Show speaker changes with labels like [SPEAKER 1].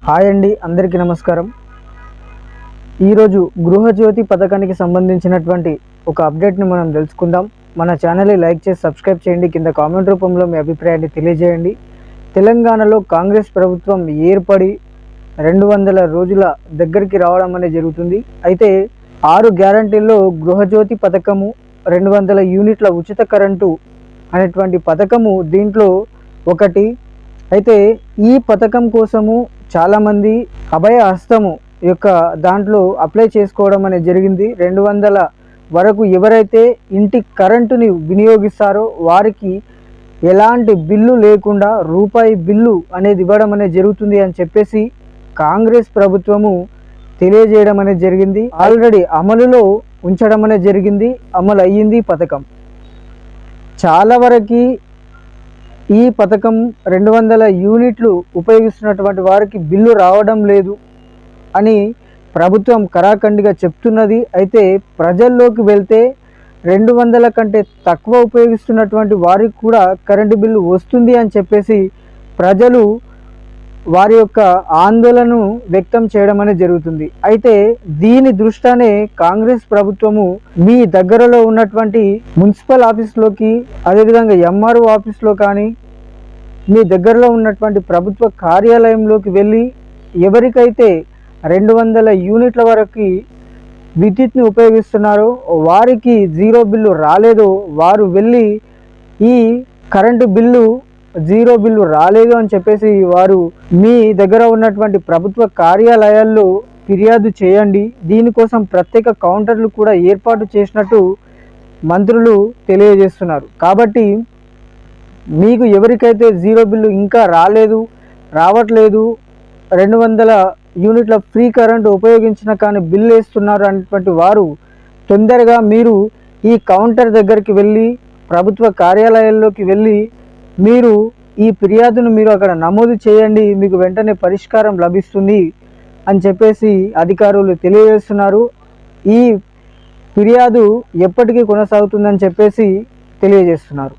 [SPEAKER 1] Hi అండి, అందరికీ నమస్కారం. ఈరోజు గృహజ్యోతి పథకానికి సంబంధించినటువంటి ఒక అప్డేట్ని మనం తెలుసుకుందాం. మన ఛానల్ని లైక్ చేసి సబ్స్క్రైబ్ చేయండి. కింద కామెంట్ రూపంలో మీ అభిప్రాయాన్ని తెలియజేయండి. తెలంగాణలో కాంగ్రెస్ ప్రభుత్వం ఏర్పడి 200 రోజుల దగ్గరికి రావడం అనేది జరుగుతుంది. అయితే 6 గ్యారంటీల్లో గృహజ్యోతి పథకము, 200 యూనిట్ల ఉచిత కరెంటు అనేటువంటి పథకము దీంట్లో ఒకటి. అయితే ఈ పథకం కోసము చాలామంది అభయ హస్తము యొక్క దాంట్లో అప్లై చేసుకోవడం అనేది జరిగింది. 200 వరకు ఎవరైతే ఇంటి కరెంటుని వినియోగిస్తారో వారికి ఎలాంటి బిల్లు లేకుండా రూపాయి బిల్లు అనేది ఇవ్వడం అనేది జరుగుతుంది అని చెప్పేసి కాంగ్రెస్ ప్రభుత్వము తెలియజేయడం అనేది జరిగింది. ఆల్రెడీ అమలులో ఉంచడం అనేది జరిగింది, అమలు అయ్యింది పథకం. చాలా వరకు ఈ పథకం 200 యూనిట్లు ఉపయోగిస్తున్నటువంటి వారికి బిల్లు రావడం లేదు అని ప్రభుత్వం కరాఖండిగా చెప్తున్నది. అయితే ప్రజల్లోకి వెళ్తే 200 కంటే తక్కువ ఉపయోగిస్తున్నటువంటి వారికి కూడా కరెంటు బిల్లు వస్తుంది అని చెప్పేసి ప్రజలు వారి యొక్క ఆందోళనను వ్యక్తం చేయడం అనేది జరుగుతుంది. అయితే దీని దృష్ట్యానే కాంగ్రెస్ ప్రభుత్వము మీ దగ్గరలో ఉన్నటువంటి మున్సిపల్ ఆఫీస్లోకి, అదేవిధంగా ఎంఆర్ఓ ఆఫీస్లో కానీ మీ దగ్గరలో ఉన్నటువంటి ప్రభుత్వ కార్యాలయంలోకి వెళ్ళి ఎవరికైతే 200 యూనిట్ల వరకు విద్యుత్ని ఉపయోగిస్తున్నారో వారికి జీరో బిల్లు రాలేదో వారు వెళ్ళి ఈ కరెంటు బిల్లు జీరో బిల్లు రాలేదు అని చెప్పేసి వారు మీ దగ్గర ఉన్నటువంటి ప్రభుత్వ కార్యాలయాల్లో ఫిర్యాదు చేయండి. దీనికోసం ప్రత్యేక కౌంటర్లు కూడా ఏర్పాటు చేసినట్టు మంత్రులు తెలియజేస్తున్నారు. కాబట్టి మీకు ఎవరికైతే జీరో బిల్లు ఇంకా రావట్లేదు, 200 యూనిట్ల ఫ్రీ కరెంటు ఉపయోగించిన కానీ బిల్లు వేస్తున్నారు అనేటువంటి వారు తొందరగా మీరు ఈ కౌంటర్ దగ్గరికి వెళ్ళి ప్రభుత్వ కార్యాలయాల్లోకి వెళ్ళి మీరు ఈ ఫిర్యాదును మీరు అక్కడ నమోదు చేయండి, మీకు వెంటనే పరిష్కారం లభిస్తుంది అని చెప్పేసి అధికారులు తెలియజేస్తున్నారు. ఈ ఫిర్యాదు ఎప్పటికీ కొనసాగుతుందని చెప్పేసి తెలియజేస్తున్నారు.